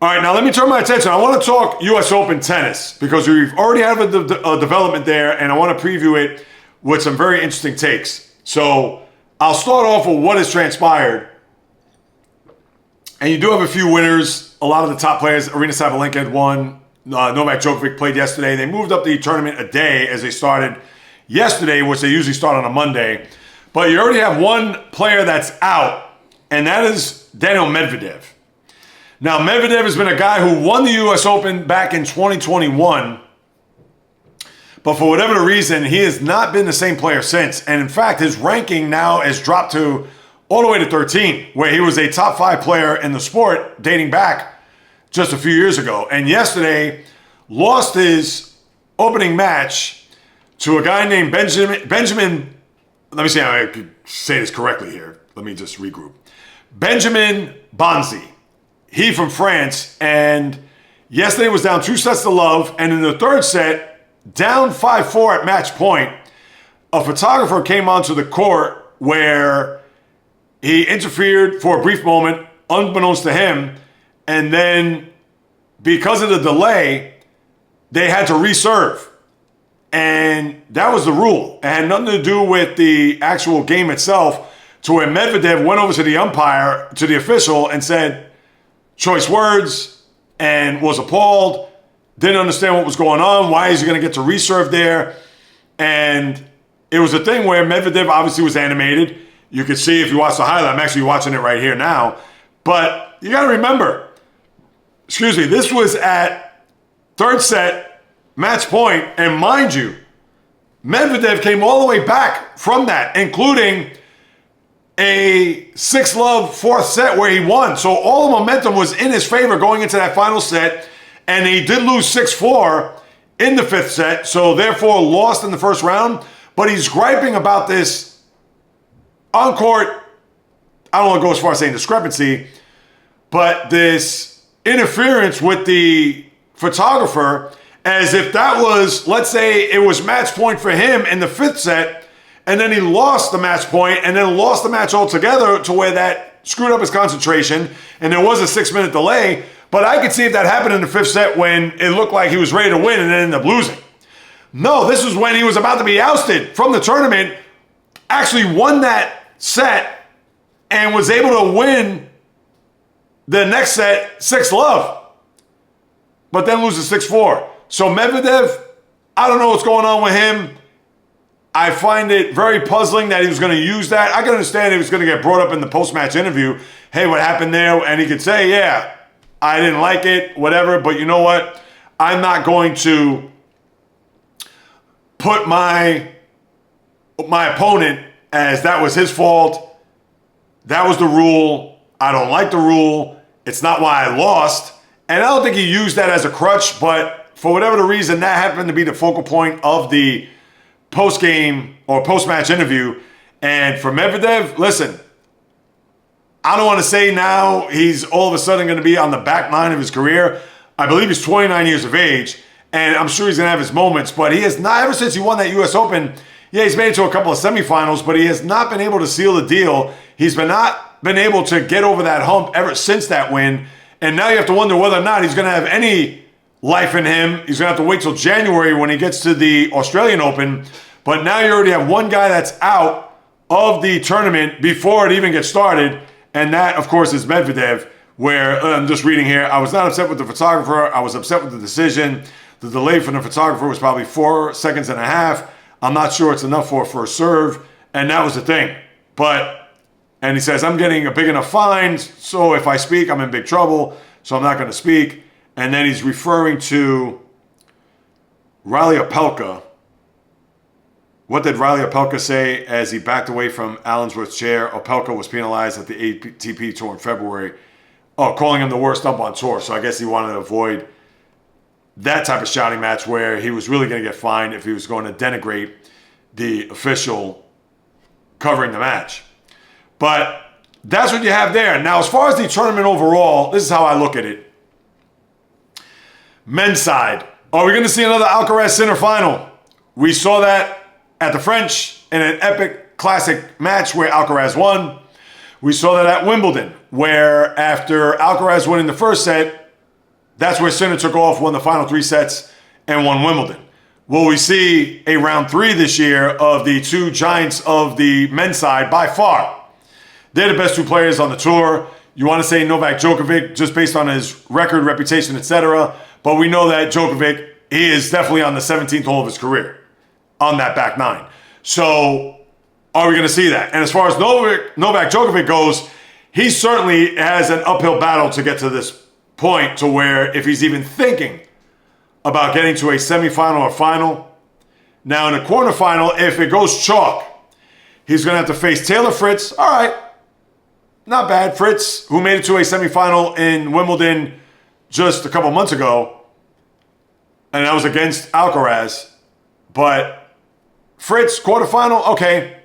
All right, now let me turn my attention. I want to talk U.S. Open tennis because we've already had a development there, and I want to preview it with some very interesting takes. So I'll start off with what has transpired. And you do have a few winners. A lot of the top players, Aryna Sabalenka had won. Novak Djokovic played yesterday. They moved up the tournament a day as they started yesterday, which they usually start on a Monday. But you already have one player that's out, and that is Daniil Medvedev. Now, Medvedev has been a guy who won the U.S. Open back in 2021, but for whatever the reason, he has not been the same player since. And in fact, his ranking now has dropped to all the way to 13, where he was a top 5 player in the sport dating back just a few years ago. And yesterday, lost his opening match to a guy named Benjamin, let me see how I could say this correctly here. Let me just regroup. Benjamin Bonzi. He from France, and yesterday was down 2 sets to love, and in the third set, down 5-4 at match point, a photographer came onto the court where he interfered for a brief moment, unbeknownst to him, and then because of the delay, they had to reserve. And that was the rule. It had nothing to do with the actual game itself, to where Medvedev went over to the umpire, to the official, and said choice words and was appalled, didn't understand what was going on. Why is he going to get to reserve there? And it was a thing where Medvedev obviously was animated. You could see if you watch the highlight. I'm actually watching it right here now. But you got to remember, this was at third set, match point, and mind you, Medvedev came all the way back from that, including a 6-love fourth set where he won. So all the momentum was in his favor going into that final set, and he did lose 6-4 in the fifth set, so therefore lost in the first round. But he's griping about this on-court, I don't want to go as far as saying discrepancy, but this interference with the photographer, as if that was, let's say it was match point for him in the fifth set, and then he lost the match point and then lost the match altogether, to where that screwed up his concentration, and there was a 6-minute delay. But I could see if that happened in the fifth set when it looked like he was ready to win and then ended up losing. No, this was when he was about to be ousted from the tournament, actually won that set and was able to win the next set 6-love, but then loses 6-4. So Medvedev, I don't know what's going on with him. I find it very puzzling that he was going to use that. I can understand he was going to get brought up in the post-match interview. Hey, what happened there? And he could say, yeah, I didn't like it, whatever. But you know what? I'm not going to put my opponent as that was his fault. That was the rule. I don't like the rule. It's not why I lost. And I don't think he used that as a crutch. But for whatever the reason, that happened to be the focal point of the post-game or post-match interview. And for Medvedev, listen, I don't want to say now he's all of a sudden going to be on the back nine of his career. I believe he's 29 years of age, and I'm sure he's going to have his moments, but he has not, ever since he won that U.S. Open, yeah, he's made it to a couple of semifinals, but he has not been able to seal the deal. He's not been able to get over that hump ever since that win, and now you have to wonder whether or not he's going to have any life in him. He's going to have to wait till January when he gets to the Australian Open. But now you already have one guy that's out of the tournament before it even gets started. And that, of course, is Medvedev, where I'm just reading here. I was not upset with the photographer. I was upset with the decision. The delay from the photographer was probably 4.5 seconds. I'm not sure it's enough for a first serve. And that was the thing. And he says, I'm getting a big enough fine, so if I speak, I'm in big trouble, so I'm not going to speak. And then he's referring to Riley Opelka. What did Riley Opelka say as he backed away from Allensworth's chair? Opelka was penalized at the ATP Tour in February. Oh, calling him the worst ump on tour. So I guess he wanted to avoid that type of shouting match where he was really going to get fined if he was going to denigrate the official covering the match. But that's what you have there. Now, as far as the tournament overall, this is how I look at it. Men's side. Are we going to see another Alcaraz-Sinner final? We saw that at the French in an epic classic match where Alcaraz won. We saw that at Wimbledon, where after Alcaraz winning the first set, that's where Sinner took off, won the final 3 sets, and won Wimbledon. Will we see a round 3 this year of the two giants of the men's side by far? They're the best 2 players on the tour. You want to say Novak Djokovic just based on his record, reputation, etc. But we know that Djokovic, he is definitely on the 17th hole of his career on that back 9. So are we going to see that? And as far as Novak Djokovic goes, he certainly has an uphill battle to get to this point to where if he's even thinking about getting to a semifinal or final. Now in a quarterfinal, if it goes chalk, he's going to have to face Taylor Fritz. All right, not bad. Fritz, who made it to a semifinal in Wimbledon just a couple months ago, and that was against Alcaraz. But Fritz, quarterfinal, okay.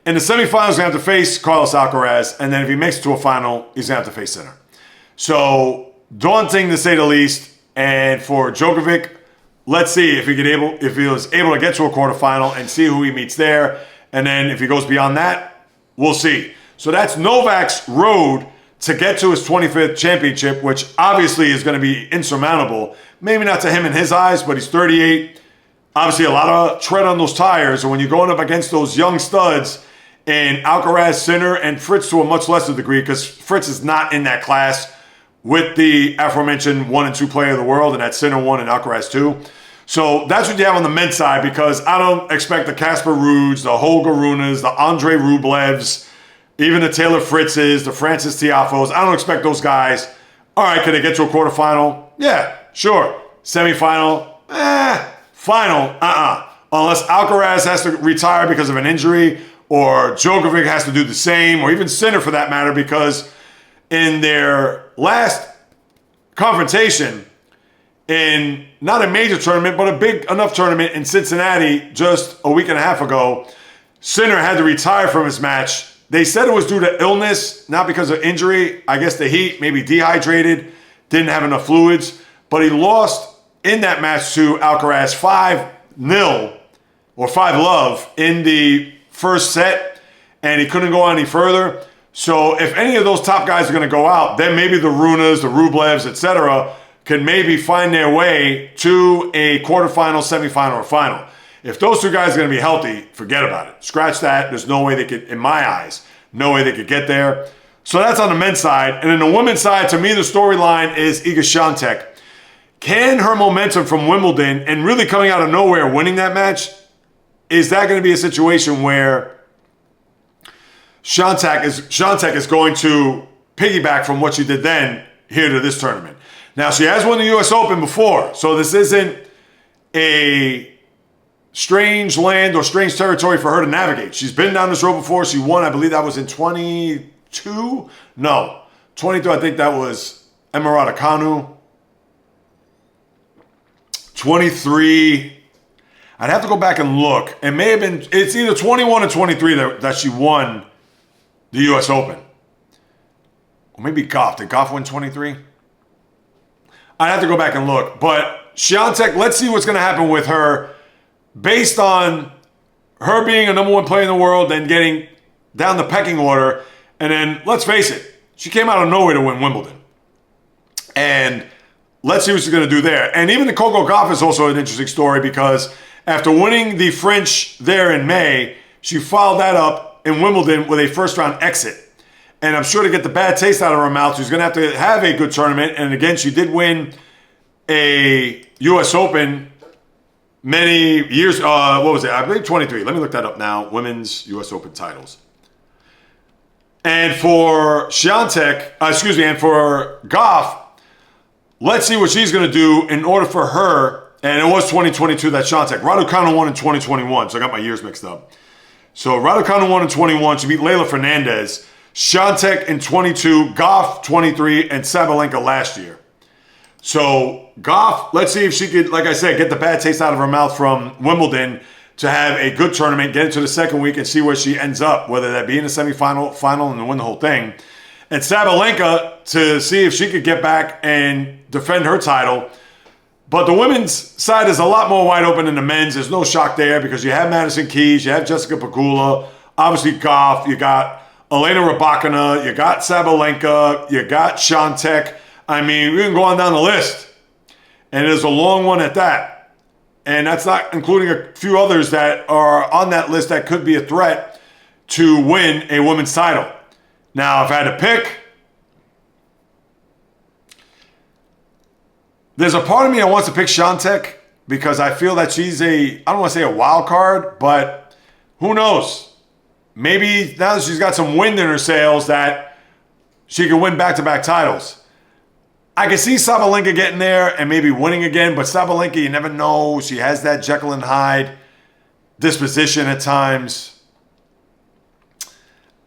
In the semifinals, he's going to have to face Carlos Alcaraz, and then if he makes it to a final, he's going to have to face Sinner. So daunting to say the least. And for Djokovic, let's see if he was able to get to a quarterfinal and see who he meets there. And then if he goes beyond that, we'll see. So that's Novak's road to get to his 25th championship, which obviously is going to be insurmountable. Maybe not to him in his eyes, but he's 38. Obviously a lot of tread on those tires. And when you're going up against those young studs in Alcaraz, Sinner, and Fritz to a much lesser degree, because Fritz is not in that class with the aforementioned 1 and 2 player of the world, and that's Sinner 1 and Alcaraz 2. So that's what you have on the men's side, because I don't expect the Casper Ruuds, the Holger Runes, the Andre Rublevs, even the Taylor Fritzes, the Francis Tiafos. I don't expect those guys. All right, can they get to a quarterfinal? Yeah, sure. Semifinal? Final? Unless Alcaraz has to retire because of an injury, or Djokovic has to do the same, or even Sinner for that matter, because in their last confrontation in not a major tournament, but a big enough tournament in Cincinnati just a week and a half ago, Sinner had to retire from his match. They said it was due to illness, not because of injury. I guess the heat, maybe dehydrated, didn't have enough fluids. But he lost in that match to Alcaraz 5-0 or 5-love in the first set, and he couldn't go any further. So if any of those top guys are going to go out, then maybe the Runas, the Rublevs, etc., can maybe find their way to a quarterfinal, semifinal, or final. If those 2 guys are going to be healthy, forget about it. Scratch that. There's no way they could, in my eyes, no way they could get there. So that's on the men's side. And then the women's side, to me, the storyline is Iga Świątek. Can her momentum from Wimbledon and really coming out of nowhere winning that match, is that going to be a situation where Świątek is going to piggyback from what she did then here to this tournament? Now, she has won the U.S. Open before, so this isn't a strange land or strange territory for her to navigate. She's been down this road before. She won, I believe that was in 22? No, 22, I think that was Emma Raducanu. 23, I'd have to go back and look. It may have been, it's either 21 or 23 that she won the U.S. Open. Or maybe Goff. Did Goff win 23? I'd have to go back and look. But Świątek, let's see what's going to happen with her based on her being a number 1 player in the world, then getting down the pecking order. And then, let's face it, she came out of nowhere to win Wimbledon. And let's see what she's going to do there. And even the Coco Gauff is also an interesting story, because after winning the French there in May, she followed that up in Wimbledon with a first-round exit. And I'm sure to get the bad taste out of her mouth, she's going to have a good tournament. And again, she did win a U.S. Open many years, what was it? I believe 23. Let me look that up now. Women's U.S. Open titles. And for Świątek, and for Goff, let's see what she's going to do in order for her. And it was 2022 that Świątek. Raducanu won in 2021, so I got my years mixed up. So Raducanu won in 21. She beat Leylah Fernandez. Świątek in 22, Goff 23, and Sabalenka last year. So Goff, let's see if she could, like I said, get the bad taste out of her mouth from Wimbledon to have a good tournament, get into the second week and see where she ends up, whether that be in the semifinal, final, and win the whole thing. And Sabalenka to see if she could get back and defend her title. But the women's side is a lot more wide open than the men's. There's no shock there because you have Madison Keys, you have Jessica Pegula, obviously Goff, you got Elena Rybakina, you got Sabalenka, you got Swiatek. I mean, we can go on down the list. And it is a long one at that. And that's not including a few others that are on that list that could be a threat to win a women's title. Now, if I had to pick, there's a part of me that wants to pick Swiatek because I feel that she's I don't want to say a wild card, but who knows? Maybe now that she's got some wind in her sails that she can win back-to-back titles. I can see Sabalenka getting there and maybe winning again, but Sabalenka, you never know. She has that Jekyll and Hyde disposition at times.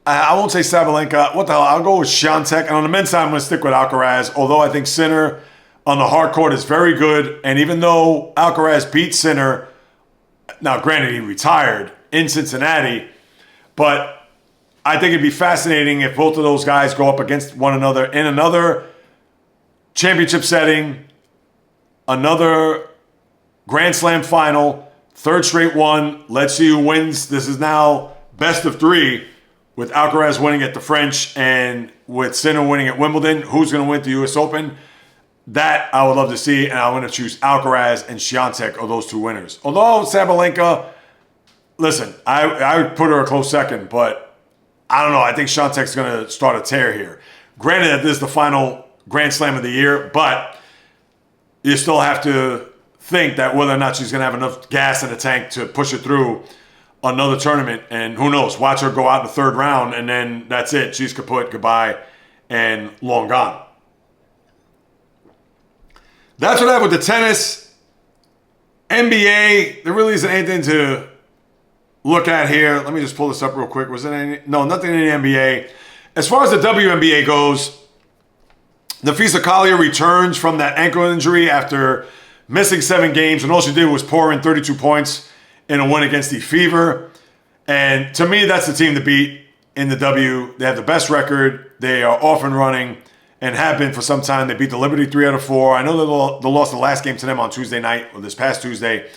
I won't say Sabalenka. What the hell? I'll go with Swiatek. And on the men's side, I'm going to stick with Alcaraz, although I think Sinner on the hard court is very good. And even though Alcaraz beat Sinner, now granted he retired in Cincinnati, but I think it'd be fascinating if both of those guys go up against one another in another championship setting, another Grand Slam final, third straight one. Let's see who wins. This is now best of three with Alcaraz winning at the French and with Sinner winning at Wimbledon. Who's going to win the U.S. Open? That I would love to see, and I'm going to choose Alcaraz and Swiatek are those two winners. Although Sabalenka, listen, I would put her a close second, but I don't know. I think Swiatek's going to start a tear here. Granted that this is the final Grand Slam of the year, but you still have to think that whether or not she's going to have enough gas in the tank to push it through another tournament. And who knows, watch her go out in the third round and then that's it. She's kaput, goodbye, and long gone. That's what I have with the tennis. NBA, there really isn't anything to look at here. Let me just pull this up real quick. Was there any? No, nothing in the NBA. As far as the WNBA goes, Napheesa Collier returns from that ankle injury after missing 7 games, and all she did was pour in 32 points in a win against the Fever. And to me, that's the team to beat in the W. They have the best record. They are off and running and have been for some time. They beat the Liberty 3 out of 4. I know they lost the last game to them on Tuesday night, or this past Tuesday.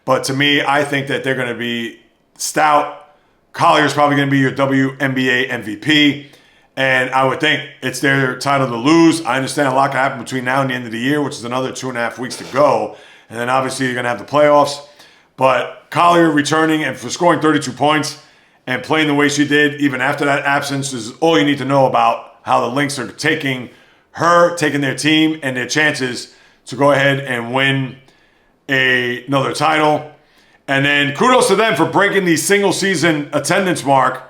But to me, I think that they're going to be stout. Collier's probably going to be your WNBA MVP. And I would think it's their title to lose. I understand a lot can happen between now and the end of the year, which is another 2.5 weeks to go. And then obviously you're going to have the playoffs. But Collier returning and for scoring 32 points and playing the way she did, even after that absence, is all you need to know about how the Lynx are taking their team and their chances to go ahead and win another title. And then kudos to them for breaking the single season attendance mark,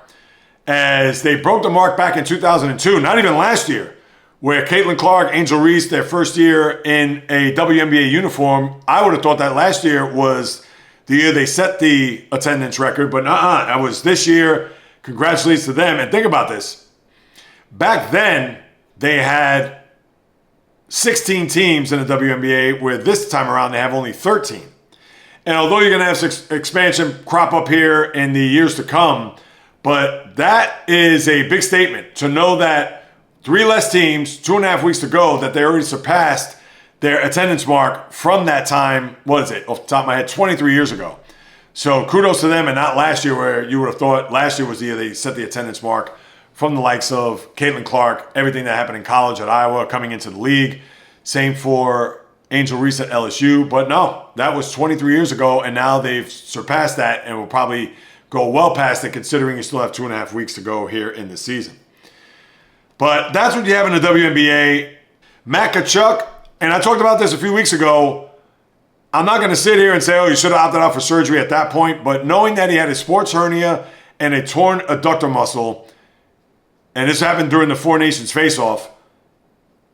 as they broke the mark back in 2002, not even last year, where Caitlin Clark, Angel Reese, their first year in a WNBA uniform. I would have thought that last year was the year they set the attendance record, but that was this year. Congratulations to them. And think about this. Back then, they had 16 teams in the WNBA, where this time around they have only 13. And although you're going to have expansion crop up here in the years to come, but that is a big statement to know that 3 less teams, 2.5 weeks to go, that they already surpassed their attendance mark from that time. What is it? Off the top of my head, 23 years ago. So kudos to them, and not last year, where you would have thought last year was the year they set the attendance mark from the likes of Caitlin Clark, everything that happened in college at Iowa, coming into the league. Same for Angel Reese at LSU. But no, that was 23 years ago, and now they've surpassed that and will probably go well past it, considering you still have 2.5 weeks to go here in the season. But that's what you have in the WNBA. Matt Tkachuk, and I talked about this a few weeks ago. I'm not going to sit here and say, oh, you should have opted out for surgery at that point. But knowing that he had a sports hernia and a torn adductor muscle, and this happened during the Four Nations face-off,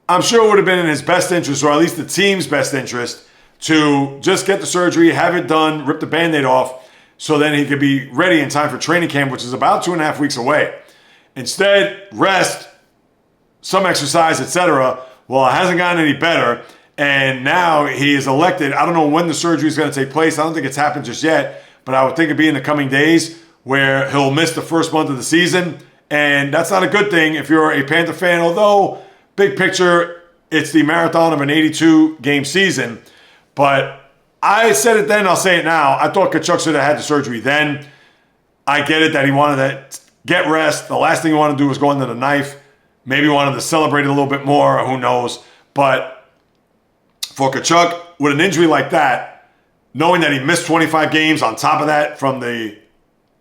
I'm sure it would have been in his best interest, or at least the team's best interest, to just get the surgery, have it done, rip the Band-Aid off, so then he could be ready in time for training camp, which is about 2.5 weeks away. Instead, rest, some exercise, etc. Well, it hasn't gotten any better. And now he is elected. I don't know when the surgery is going to take place. I don't think it's happened just yet, but I would think it'd be in the coming days where he'll miss the first month of the season. And that's not a good thing if you're a Panther fan, although big picture, it's the marathon of an 82-game season. But I said it then, I'll say it now. I thought Tkachuk should have had the surgery then. I get it that he wanted to get rest. The last thing he wanted to do was go under the knife. Maybe he wanted to celebrate a little bit more. Who knows? But for Tkachuk, with an injury like that, knowing that he missed 25 games on top of that from the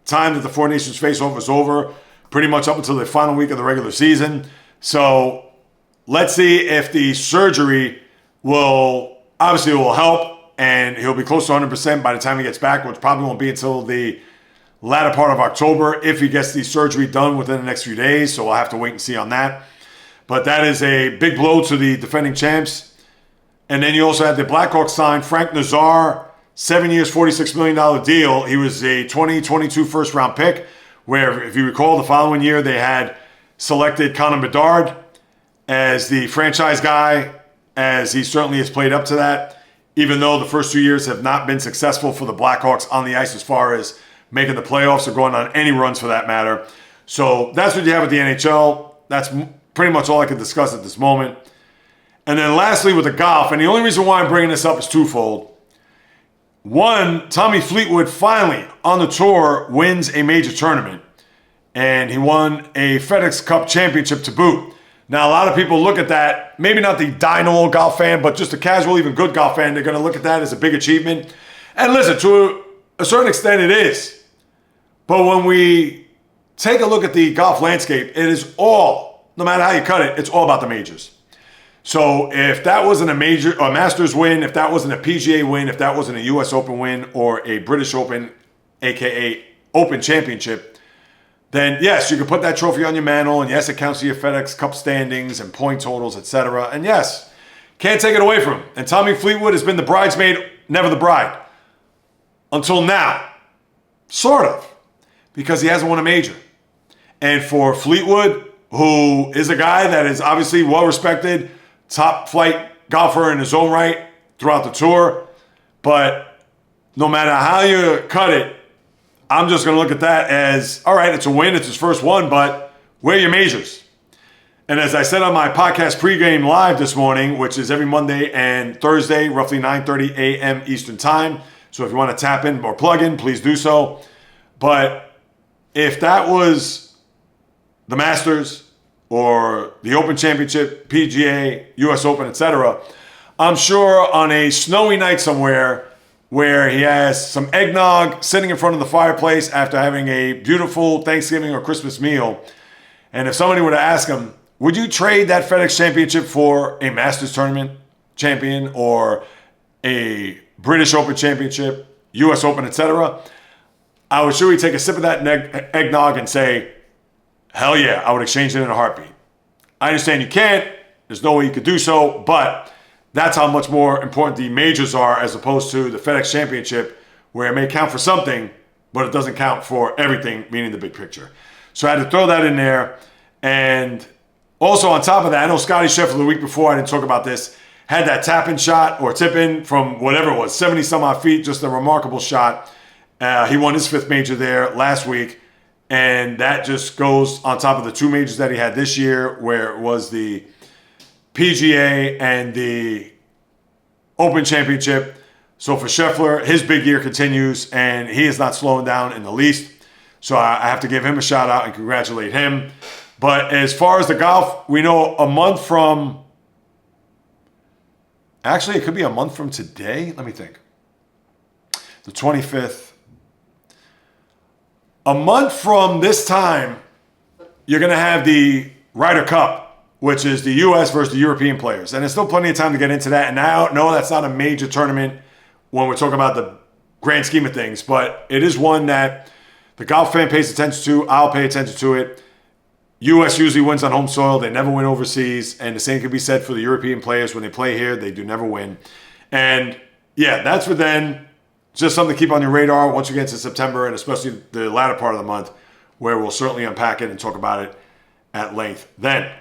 time that the Four Nations face-off was over, pretty much up until the final week of the regular season. So let's see if the surgery will help, and he'll be close to 100% by the time he gets back, which probably won't be until the latter part of October if he gets the surgery done within the next few days. So we'll have to wait and see on that. But that is a big blow to the defending champs. And then you also had the Blackhawks sign Frank Nazar, 7 years, $46 million deal. He was a 2022 first-round pick, where, if you recall, the following year they had selected Connor Bedard as the franchise guy, as he certainly has played up to that, even though the first 2 years have not been successful for the Blackhawks on the ice as far as making the playoffs or going on any runs for that matter. So that's what you have with the NHL. That's pretty much all I can discuss at this moment. And then lastly with the golf, and the only reason why I'm bringing this up is twofold. One, Tommy Fleetwood finally on the tour wins a major tournament, and he won a FedEx Cup championship to boot. Now, a lot of people look at that, maybe not the dyno golf fan, but just a casual, even good golf fan, they're going to look at that as a big achievement. And listen, to a certain extent it is. But when we take a look at the golf landscape, it is all, no matter how you cut it, it's all about the majors. So if that wasn't a Masters win, if that wasn't a PGA win, if that wasn't a US Open win or a British Open, aka Open Championship, then yes, you can put that trophy on your mantle, and yes, it counts to your FedEx Cup standings and point totals, etc. And yes, can't take it away from him. And Tommy Fleetwood has been the bridesmaid, never the bride. Until now. Sort of. Because he hasn't won a major. And for Fleetwood, who is a guy that is obviously well-respected, top flight golfer in his own right throughout the tour, but no matter how you cut it, I'm just going to look at that as, all right, it's a win, it's his first one, but where are your majors? And as I said on my podcast pregame live this morning, which is every Monday and Thursday, roughly 9:30 a.m. Eastern time, so if you want to tap in or plug in, please do so. But if that was the Masters or the Open Championship, PGA, US Open, etc., I'm sure on a snowy night somewhere where he has some eggnog sitting in front of the fireplace after having a beautiful Thanksgiving or Christmas meal, and if somebody were to ask him, would you trade that FedEx Championship for a Masters Tournament champion or a British Open Championship, US Open, etc., I would surely take a sip of that eggnog and say, hell yeah, I would exchange it in a heartbeat. I understand you can't. There's no way you could do so, but that's how much more important the majors are as opposed to the FedEx Championship, where it may count for something, but it doesn't count for everything, meaning the big picture. So I had to throw that in there. And also on top of that, I know Scotty Scheffler the week before, I didn't talk about this, had that tap-in shot or tip-in from whatever it was, 70-some-odd feet, just a remarkable shot. He won his fifth major there last week, and that just goes on top of the two majors that he had this year, where it was the PGA and the Open Championship. So for Scheffler, his big year continues, and he is not slowing down in the least. So I have to give him a shout out and congratulate him. But as far as the golf, we know a month from, actually it could be a month from today. Let me think. The 25th. A month from this time, you're going to have the Ryder Cup, which is the U.S. versus the European players. And there's still plenty of time to get into that. And now, no, that's not a major tournament when we're talking about the grand scheme of things. But it is one that the golf fan pays attention to. I'll pay attention to it. U.S. usually wins on home soil. They never win overseas. And the same can be said for the European players. When they play here, they do never win. And, yeah, that's for then. Just something to keep on your radar once you get to September, and especially the latter part of the month, where we'll certainly unpack it and talk about it at length then.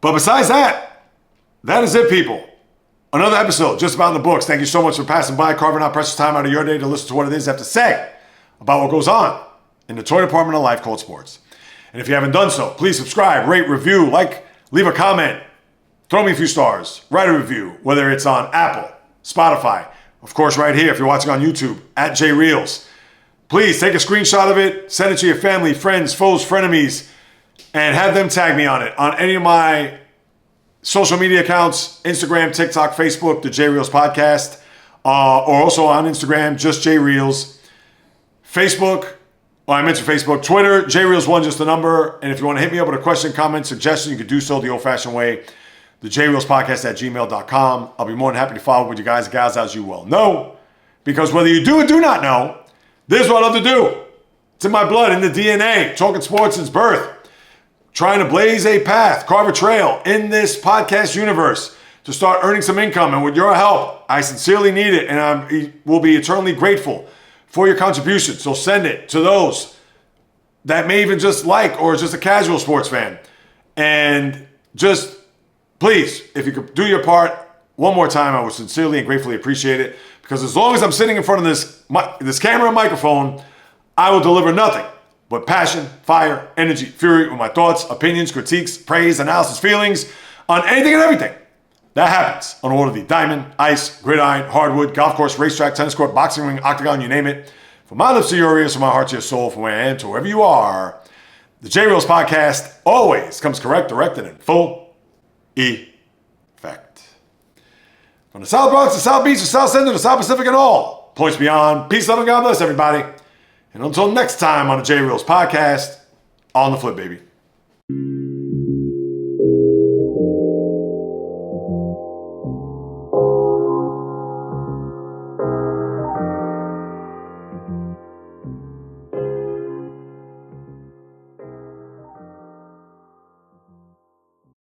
But besides that, that is it, people. Another episode just about in the books. Thank you so much for passing by, carving out precious time out of your day to listen to what it is I have to say about what goes on in the toy department of life called sports. And if you haven't done so, please subscribe, rate, review, like, leave a comment, throw me a few stars, write a review, whether it's on Apple, Spotify, of course right here if you're watching on YouTube, at JAYREELZ. Please take a screenshot of it, send it to your family, friends, foes, frenemies, and have them tag me on it on any of my social media accounts, Instagram, TikTok, Facebook, the JAYREELZ podcast, or also on Instagram, just JAYREELZ. Facebook, I mentioned Facebook, Twitter, JAYREELZ1, just the number. And if you want to hit me up with a question, comment, suggestion, you can do so the old-fashioned way, the JAYREELZ podcast at gmail.com. I'll be more than happy to follow up with you guys and gals, as you well know. Because whether you do or do not know, this is what I love to do. It's in my blood, in the DNA, talking sports since birth. Trying to blaze a path, carve a trail in this podcast universe to start earning some income. And with your help, I sincerely need it. And I will be eternally grateful for your contribution. So send it to those that may even just like or is just a casual sports fan. And just please, if you could do your part one more time, I would sincerely and gratefully appreciate it. Because as long as I'm sitting in front of this camera and microphone, I will deliver nothing but passion, fire, energy, fury with my thoughts, opinions, critiques, praise, analysis, feelings on anything and everything that happens on all of the diamond, ice, gridiron, hardwood, golf course, racetrack, tennis court, boxing ring, octagon, you name it. From my lips to your ears, from my heart to your soul, from where I am to wherever you are, the JAYREELZ podcast always comes correct, directed, and full effect. From the South Bronx, the South Beach, the South Central, the South Pacific, and all points beyond. Peace, love, and God bless everybody. And until next time on the JAYREELZ podcast, on the flip, baby.